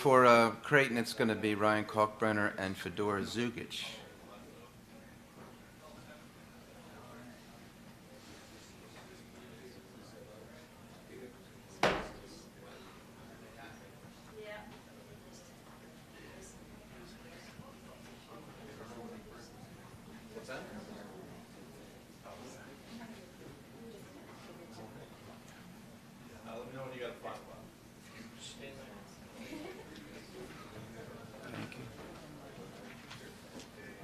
For Creighton, it's going to be Ryan Kalkbrenner and Fedor Zugic. Thank you.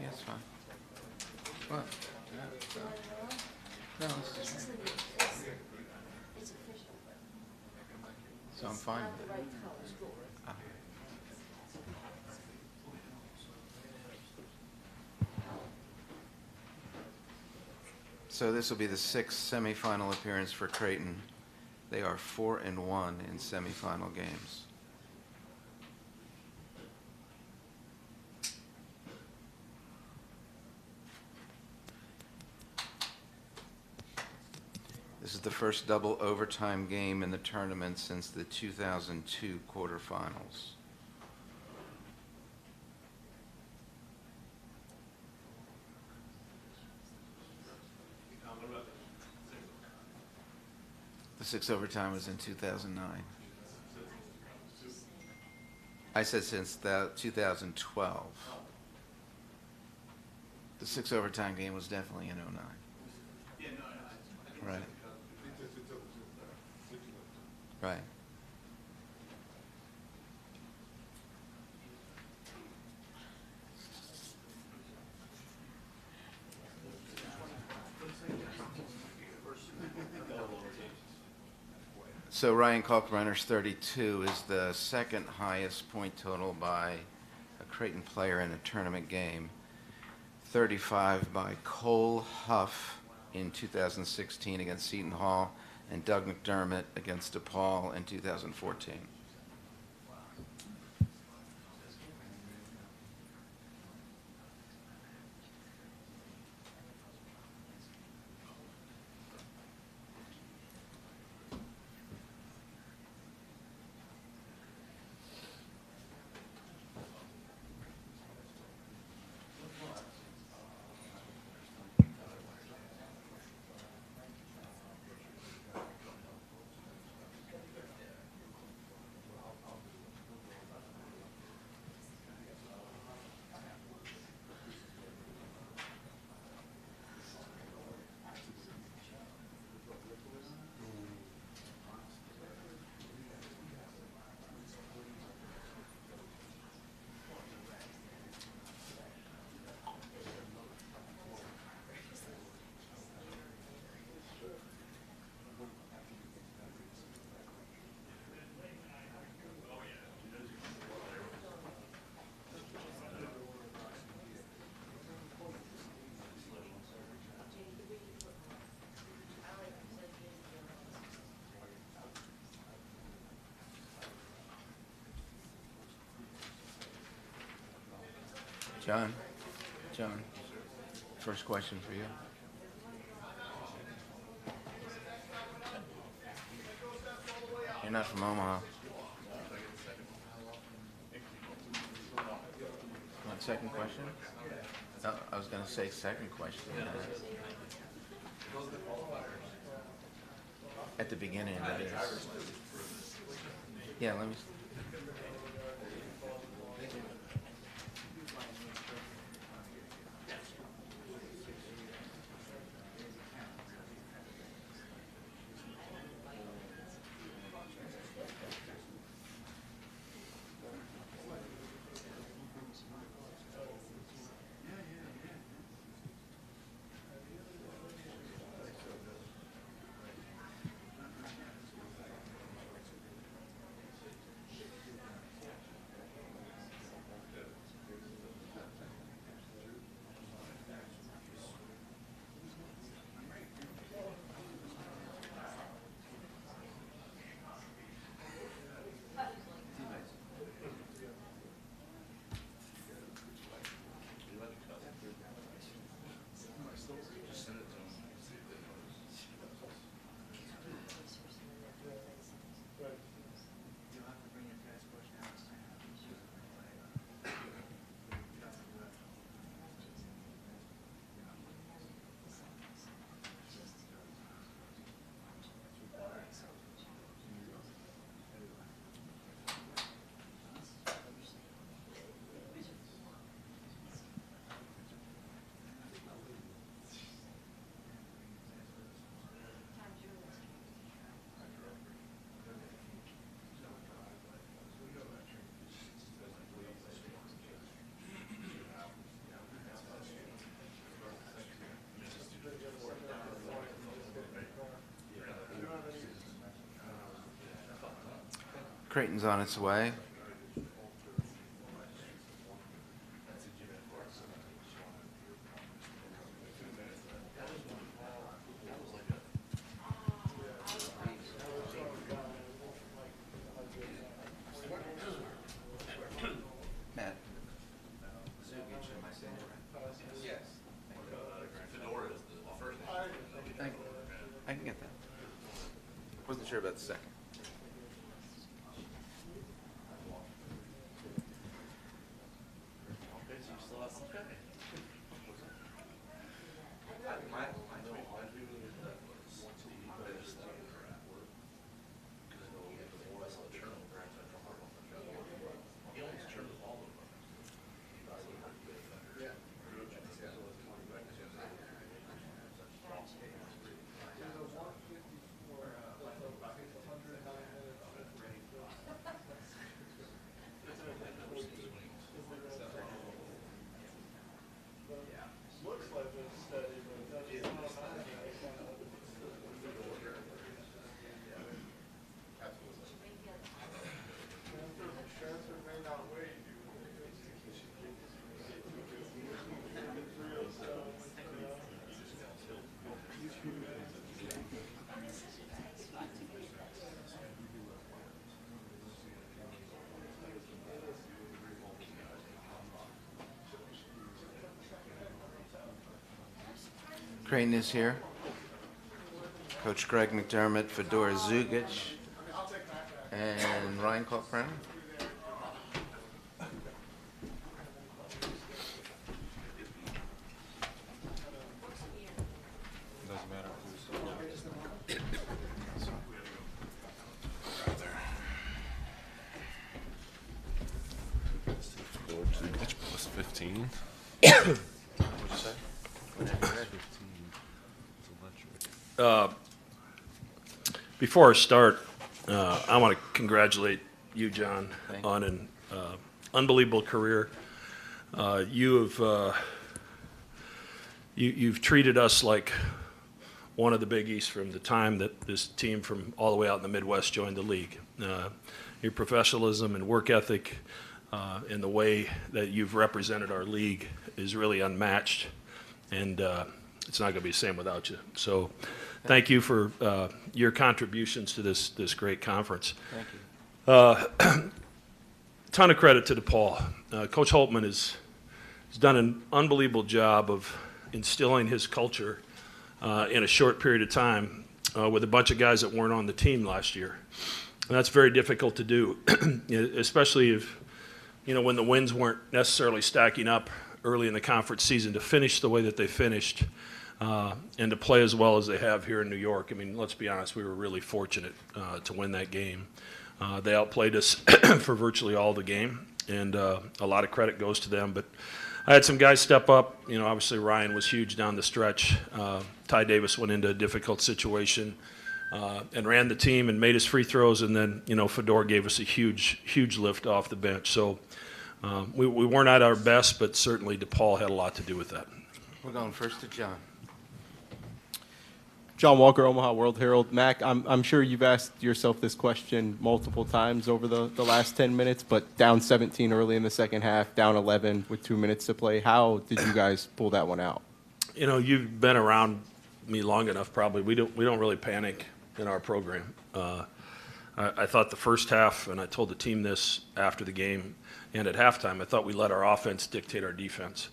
Yeah, it's fine. What? No, it's just so I'm fine with it. Ah. So this will be the sixth semifinal appearance for Creighton. They are 4-1 in semifinal games. This is the first double overtime game in the tournament since the 2002 quarterfinals. The sixth overtime was in 2009. I said since 2012. The sixth overtime game was definitely in 09. Right. Right. So Ryan Kalkbrenner's 32 is the second highest point total by a Creighton player in a tournament game. 35 by Cole Huff in 2016 against Seton Hall, and Doug McDermott against DePaul in 2014. John, first question for you. You're not from Omaha. Want second question? No, I was going to say second question. At the beginning, that is. Yeah, let me. Creighton's on its way. Matt. Am I saying it right? Yes. Fedora is the first name. I can get that. Wasn't sure about the second. Creighton is here. Coach Greg McDermott, Fedora Zugic, and Ryan Kalkbrenner. Doesn't matter who's Zugic plus 15. What'd you say? Before I start, I want to congratulate you, John, Thank you. on an unbelievable career. You've treated us like one of the Big East from the time that this team from all the way out in the Midwest joined the league. Your professionalism and work ethic and the way that you've represented our league is really unmatched, and it's not going to be the same without you. So thank you for your contributions to this great conference. Thank you. Ton of credit to DePaul. Coach Holtman has done an unbelievable job of instilling his culture in a short period of time with a bunch of guys that weren't on the team last year. And that's very difficult to do, especially if, when the wins weren't necessarily stacking up early in the conference season, to finish the way that they finished and to play as well as they have here in New York. I mean, let's be honest, we were really fortunate to win that game. They outplayed us for virtually all the game, and a lot of credit goes to them. But I had some guys step up. Obviously Ryan was huge down the stretch. Ty Davis went into a difficult situation and ran the team and made his free throws, and then, Fedora gave us a huge lift off the bench. So we weren't at our best, but certainly DePaul had a lot to do with that. We're going first to John. John Walker, Omaha World Herald. Mac, I'm sure you've asked yourself this question multiple times over the last 10 minutes, but down 17 early in the second half, down 11 with 2 minutes to play. How did you guys pull that one out? You've been around me long enough. Probably we don't really panic in our program. I thought the first half, and I told the team this after the game and at halftime, I thought we let our offense dictate our defense,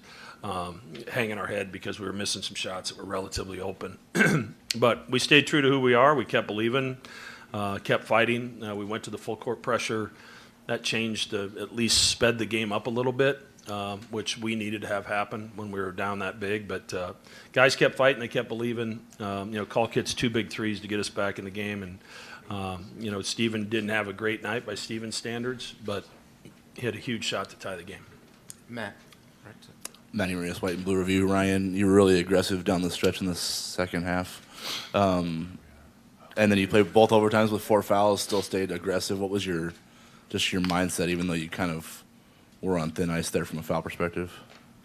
hanging our head because we were missing some shots that were relatively open. But we stayed true to who we are. We kept believing, kept fighting. We went to the full court pressure. That changed, at least sped the game up a little bit, which we needed to have happen when we were down that big. But guys kept fighting. They kept believing. Colquitt's 2 big threes to get us back in the game. And, Steven didn't have a great night by Steven's standards, but he had a huge shot to tie the game. Matt. Right. Manny Marias, White and Blue Review. Ryan, you were really aggressive down the stretch in the second half. And then you played both overtimes with 4 fouls, still stayed aggressive. What was your mindset, even though you kind of were on thin ice there from a foul perspective?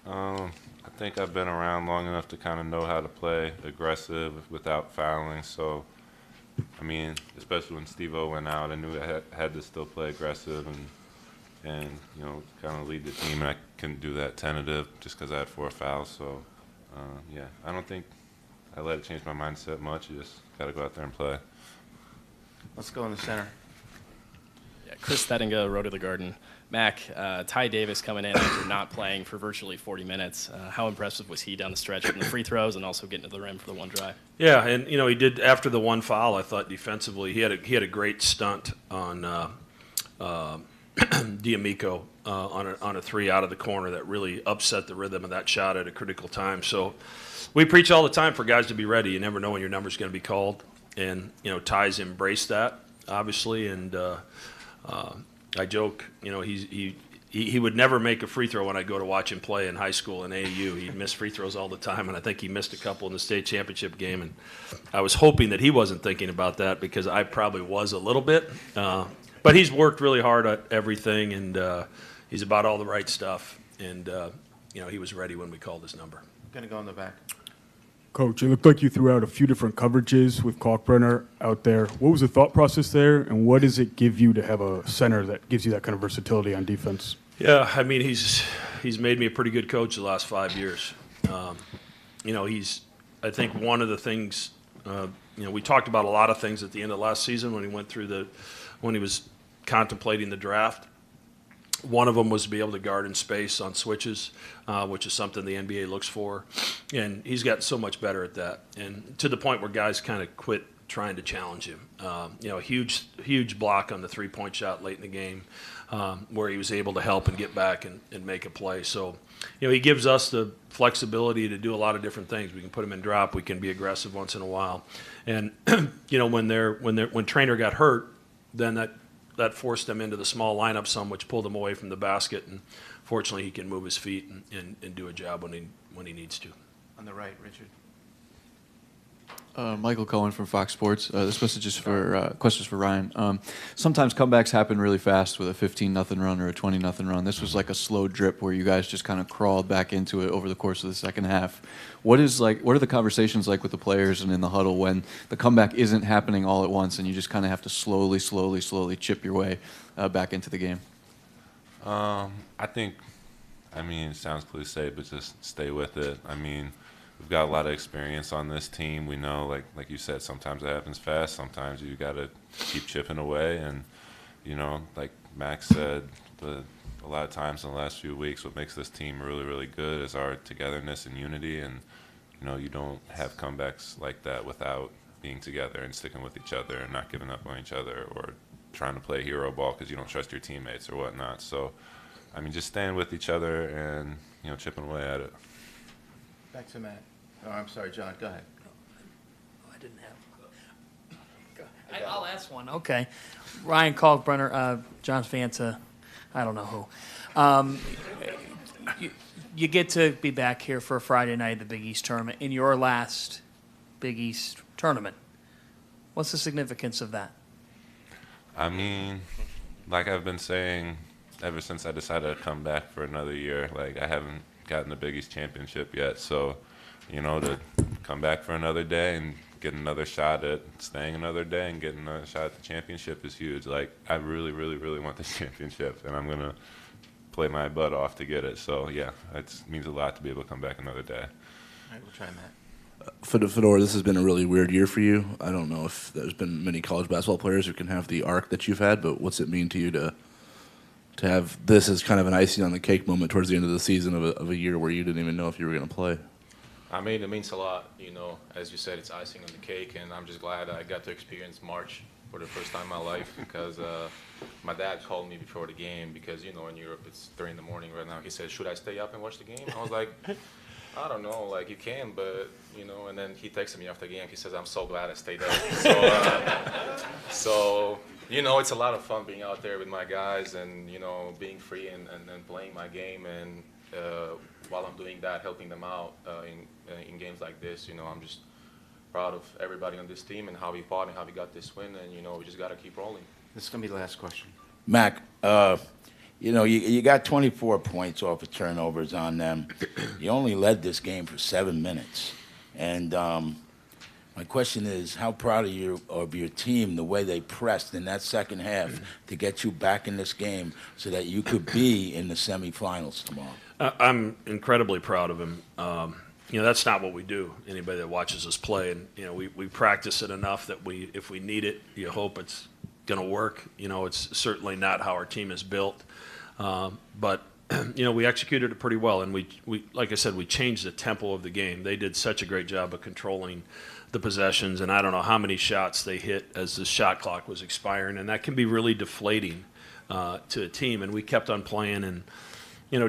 I think I've been around long enough to kind of know how to play aggressive without fouling. So I mean, especially when Steve-O went out, I knew I had to still play aggressive and you know, kind of lead the team, and I couldn't do that tentative just because I had 4 fouls. So, yeah, I don't think I let it change my mindset much. You just got to go out there and play. Let's go in the center. Yeah, Chris Thettinga, Road to the Garden. Mac, Ty Davis coming in after not playing for virtually 40 minutes. How impressive was he down the stretch from the free throws and also getting to the rim for the one drive? Yeah, and you know he did after the one foul. I thought defensively he had a great stunt on D'Amico on a 3 out of the corner that really upset the rhythm of that shot at a critical time. So we preach all the time for guys to be ready. You never know when your number's going to be called, and you know Ty's embraced that obviously, and I joke, you know, he would never make a free throw when I go to watch him play in high school in AAU. He'd miss free throws all the time, and I think he missed a couple in the state championship game. And I was hoping that he wasn't thinking about that because I probably was a little bit. But he's worked really hard at everything, and he's about all the right stuff. And, you know, he was ready when we called his number. Going to go in the back. Coach, it looked like you threw out a few different coverages with Kalkbrenner out there. What was the thought process there, and what does it give you to have a center that gives you that kind of versatility on defense? Yeah, I mean, he's made me a pretty good coach the last 5 years. You know, I think one of the things, you know, we talked about a lot of things at the end of last season when he was contemplating the draft. One of them was to be able to guard in space on switches, which is something the NBA looks for. And he's gotten so much better at that. And to the point where guys kind of quit trying to challenge him. You know, a huge block on the three-point shot late in the game where he was able to help and get back and make a play. So, you know, he gives us the flexibility to do a lot of different things. We can put him in drop. We can be aggressive once in a while. And, you know, when Trainer got hurt, then that forced him into the small lineup some, which pulled him away from the basket. And fortunately, he can move his feet and do a job when he needs to. On the right, Richard. Michael Cohen from Fox Sports. This message is for questions for Ryan. Sometimes comebacks happen really fast with a 15-0 run or a 20-0 run. This was like a slow drip where you guys just kind of crawled back into it over the course of the second half. What are the conversations like with the players and in the huddle when the comeback isn't happening all at once and you just kind of have to slowly chip your way back into the game? I mean, it sounds cliche, but just stay with it. I mean, we've got a lot of experience on this team. We know, like you said, sometimes it happens fast. Sometimes you got to keep chipping away. And, you know, like Max said, a lot of times in the last few weeks, what makes this team really, really good is our togetherness and unity. And, you know, you don't have comebacks like that without being together and sticking with each other and not giving up on each other or trying to play hero ball because you don't trust your teammates or whatnot. So, I mean, just staying with each other and, you know, chipping away at it. Back to Matt. Oh, I'm sorry, John. Go ahead. I didn't have. I'll ask one. Okay. Ryan Kalkbrenner, John Fanta, I don't know who. You get to be back here for a Friday night at the Big East tournament in your last Big East tournament. What's the significance of that? I mean, like I've been saying ever since I decided to come back for another year, like I haven't gotten the Big East championship yet, so, you know, to come back for another day and get another shot at staying another day and getting another shot at the championship is huge. Like, I really, really, really want this championship, and I'm going to play my butt off to get it. So, yeah, it means a lot to be able to come back another day. All right, we'll try Matt. Fedor, this has been a really weird year for you. I don't know if there's been many college basketball players who can have the arc that you've had, but what's it mean to you to have this as kind of an icing on the cake moment towards the end of the season of a year where you didn't even know if you were going to play? I mean, it means a lot. You know, as you said, it's icing on the cake, and I'm just glad I got to experience March for the first time in my life because my dad called me before the game because, you know, in Europe it's 3 in the morning right now. He said, should I stay up and watch the game? I was like, I don't know, like you can, but, you know, and then he texted me after the game. He says, I'm so glad I stayed up. So, you know, it's a lot of fun being out there with my guys and, you know, being free and playing my game. And while I'm doing that, helping them out in games like this, you know, I'm just proud of everybody on this team and how we fought and how we got this win. And, you know, we just got to keep rolling. This is going to be the last question. Mac, you know, you got 24 points off of turnovers on them. You only led this game for 7 minutes. And My question is, how proud are you of your team, the way they pressed in that second half to get you back in this game so that you could be in the semifinals tomorrow? I'm incredibly proud of him. That's not what we do. Anybody that watches us play, and we practice it enough that if we need it, you hope it's going to work. It's certainly not how our team is built, but we executed it pretty well, and we like I said, we changed the tempo of the game. They did such a great job of controlling the possessions, and I don't know how many shots they hit as the shot clock was expiring, and that can be really deflating to a team. And we kept on playing, and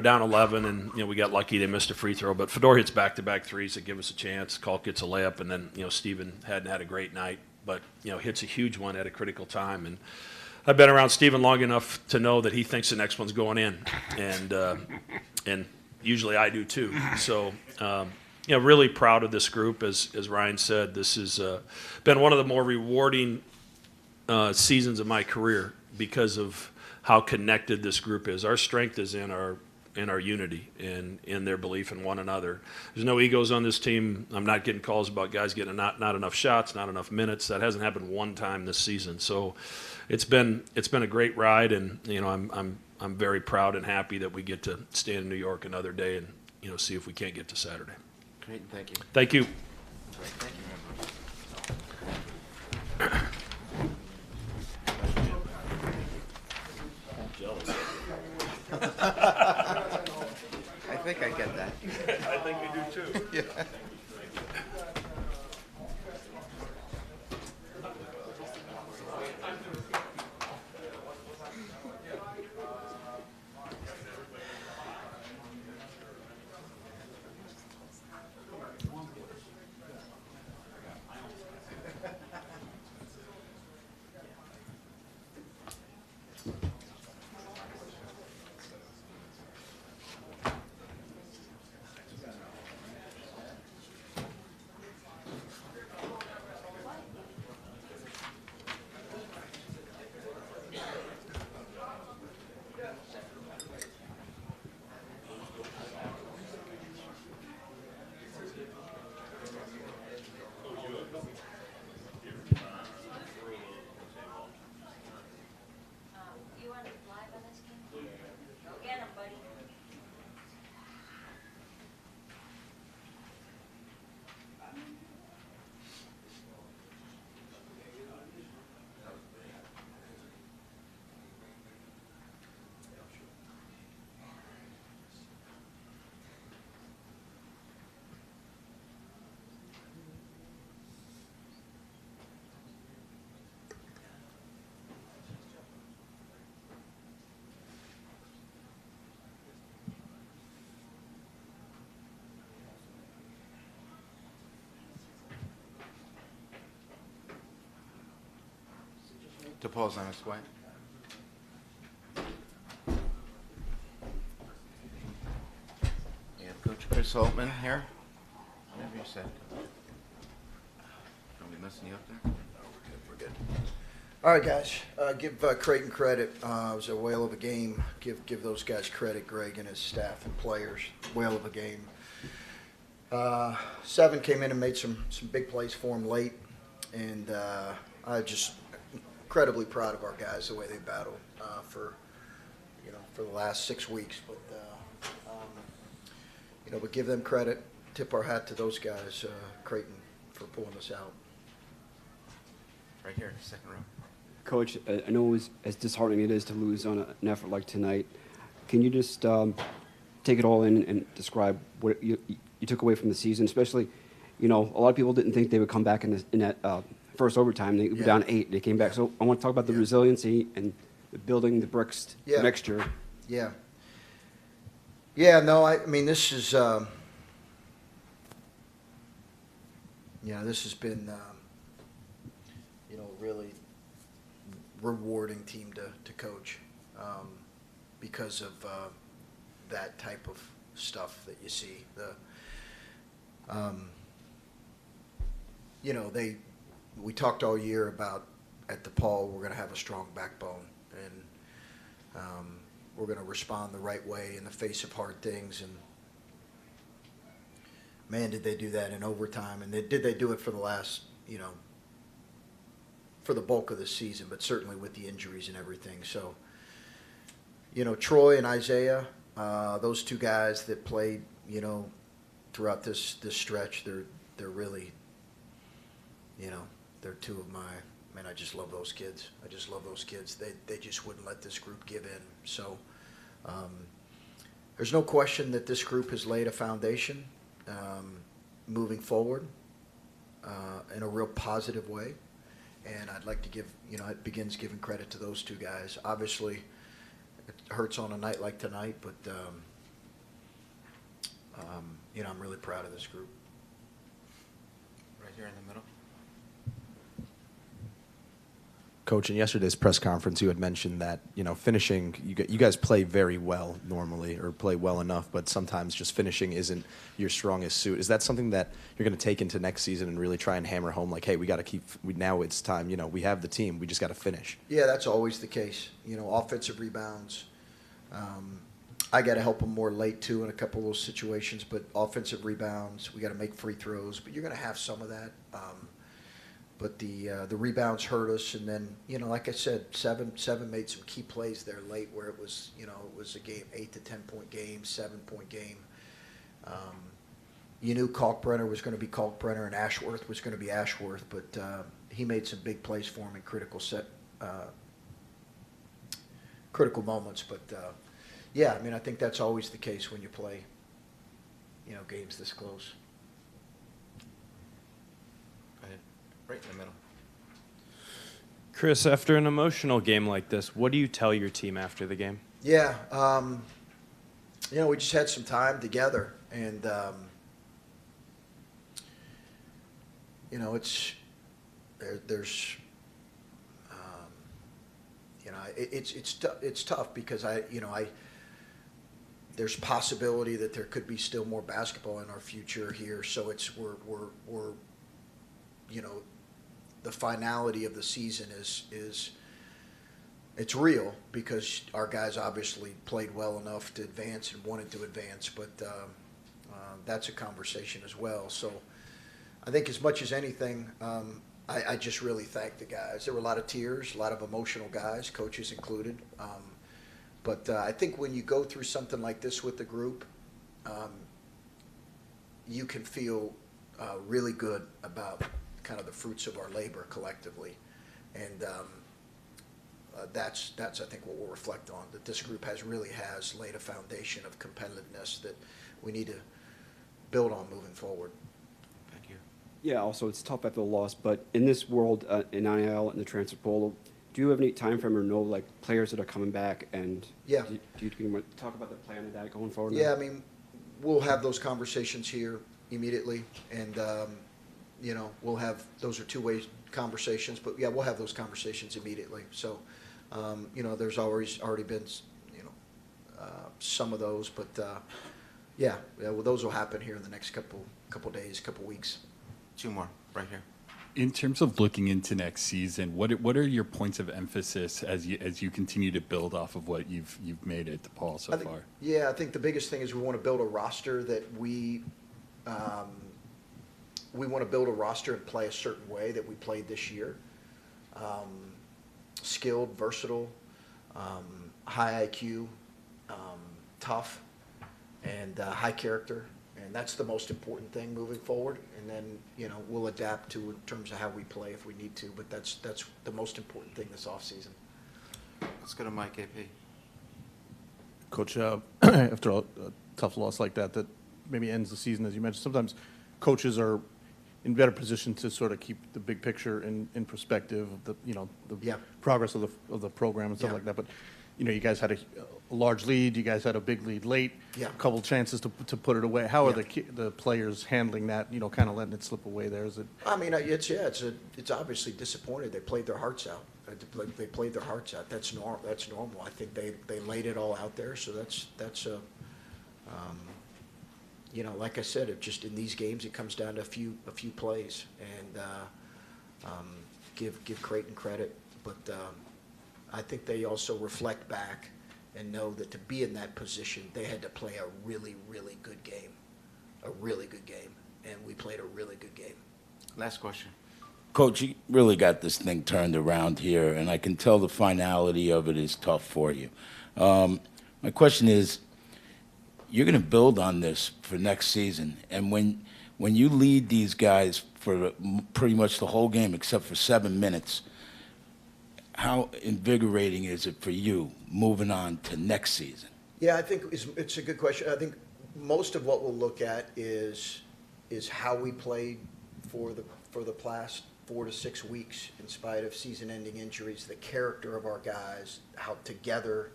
down 11, and we got lucky they missed a free throw, but Fedor hits back-to-back threes that give us a chance. Kalk gets a layup, and then Steven hadn't had a great night, but hits a huge one at a critical time. And I've been around Steven long enough to know that he thinks the next one's going in, and usually I do too. So really proud of this group. As Ryan said, this has been one of the more rewarding seasons of my career because of how connected this group is. Our strength is in our unity and in their belief in one another. There's no egos on this team. I'm not getting calls about guys getting not enough shots, not enough minutes. That hasn't happened one time this season. So it's been a great ride, and I'm very proud and happy that we get to stay in New York another day and see if we can't get to Saturday. Great, thank you. Thank you. Thank you. I think I get that. I think you do too. Yeah. DePaul's on his way. You have Coach Chris Holtman here. Whatever you said. Are we messing you up there? No, we're good. All right, guys. Give Creighton credit. It was a whale of a game. Give those guys credit, Greg and his staff and players. Whale of a game. Seven came in and made some big plays for him late, and I just incredibly proud of our guys, the way they battled for the last 6 weeks. But give them credit. Tip our hat to those guys, Creighton, for pulling us out. Right here, second row. Coach, I know as disheartening it is to lose on an effort like tonight. Can you just take it all in and describe what you took away from the season? Especially, a lot of people didn't think they would come back in that first overtime. They were down 8. They came back. So I want to talk about the resiliency and the building the bricks next year. Yeah. Yeah, no, I mean, this is, this has been, really rewarding team to coach because of that type of stuff that you see. We talked all year about at DePaul we're going to have a strong backbone, and we're going to respond the right way in the face of hard things. And man, did they do that in overtime, and did they do it for the last you know, for the bulk of the season, but certainly with the injuries and everything. So, you know, Troy and Isaiah, those two guys that played, you know, throughout this stretch, they're really, you know, they're two of my, man, I just love those kids. I just love those kids. They just wouldn't let this group give in. So there's no question that this group has laid a foundation moving forward in a real positive way. And I'd like to give, you know, it begins giving credit to those two guys. Obviously, it hurts on a night like tonight, but, you know, I'm really proud of this group. Right here in the middle. Coach, in yesterday's press conference, you had mentioned that, you know, finishing, you guys play very well normally, or play well enough, but sometimes just finishing isn't your strongest suit. Is that something that you're going to take into next season and really try and hammer home, like, hey, we got to keep, now it's time, you know, we have the team, we just got to finish? Yeah, that's always the case. You know, offensive rebounds. I got to help them more late, too, in a couple of those situations, but offensive rebounds, we got to make free throws, but you're going to have some of that. But the rebounds hurt us, and then, you know, like I said, seven made some key plays there late where it was, you know, it was a game, 8 to 10 point game, 7-point game. You knew Kalkbrenner was going to be Kalkbrenner and Ashworth was going to be Ashworth, but he made some big plays for him in critical moments. But yeah, I mean, I think that's always the case when you play, you know, games this close. Right in the middle. Chris, after an emotional game like this, what do you tell your team after the game? Yeah, you know, we just had some time together, and you know, there's you know, it's tough because there's possibility that there could be still more basketball in our future here, so we're you know, the finality of the season is it's real because our guys obviously played well enough to advance and wanted to advance, but that's a conversation as well. So I think as much as anything, I just really thank the guys. There were a lot of tears, a lot of emotional guys, coaches included. But I think when you go through something like this with the group, you can feel really good about kind of the fruits of our labor collectively, and that's I think what we'll reflect on, that this group really has laid a foundation of competitiveness that we need to build on moving forward. Thank you. Yeah, also it's tough after the loss, but in this world, in NIL and the transfer portal, do you have any time frame or know like players that are coming back, and yeah, do you talk about the plan of that going forward? Yeah, now? I mean, we'll have those conversations here immediately, and you know, we'll have, those are two-way conversations, but yeah, we'll have those conversations immediately. So, you know, there's already been, you know, some of those, but yeah, well, those will happen here in the next couple days, couple weeks. Two more, right here. In terms of looking into next season, what are your points of emphasis as you continue to build off of what you've made at DePaul so far? Yeah, I think the biggest thing is we want to build a roster that we want to build a roster and play a certain way that we played this year. Skilled, versatile, high IQ, tough, and high character. And that's the most important thing moving forward. And then, you know, we'll adapt to in terms of how we play if we need to. But that's the most important thing this offseason. Let's go to Mike AP. Coach, after a tough loss like that maybe ends the season, as you mentioned, sometimes coaches are in better position to sort of keep the big picture in perspective of the, you know, the progress of the program and stuff like that. But, you know, you guys had a large lead. You guys had a big lead late. Yeah. A couple chances to put it away. How are the players handling that? You know, kind of letting it slip away there? Is it? I mean, it's obviously disappointed. They played their hearts out. They played their hearts out. That's normal. I think they laid it all out there. So that's you know, like I said, it just in these games it comes down to a few plays, and give Creighton credit, but I think they also reflect back and know that to be in that position, they had to play a really, really good game, and we played a really good game. Last question. Coach, you really got this thing turned around here, and I can tell the finality of it is tough for you. My question is, you're going to build on this for next season, and when you lead these guys for pretty much the whole game except for 7 minutes, how invigorating is it for you moving on to next season? Yeah, I think it's a good question. I think most of what we'll look at is how we played for the past 4 to 6 weeks in spite of season-ending injuries, the character of our guys, how together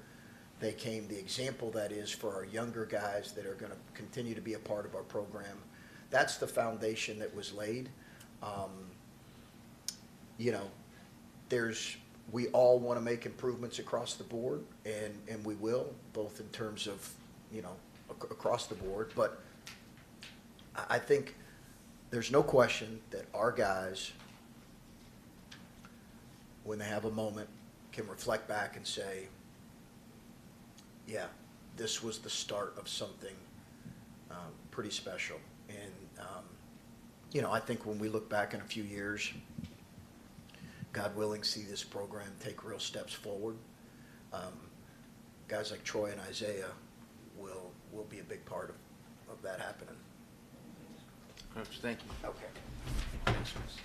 they came, the example that is for our younger guys that are going to continue to be a part of our program. That's the foundation that was laid. You know, we all want to make improvements across the board, and we will, both in terms of, you know, across the board. But I think there's no question that our guys, when they have a moment, can reflect back and say, yeah, this was the start of something pretty special. And, you know, I think when we look back in a few years, God willing, see this program take real steps forward. Guys like Troy and Isaiah will be a big part of that happening. Coach, thank you. Okay. Thanks, Chris.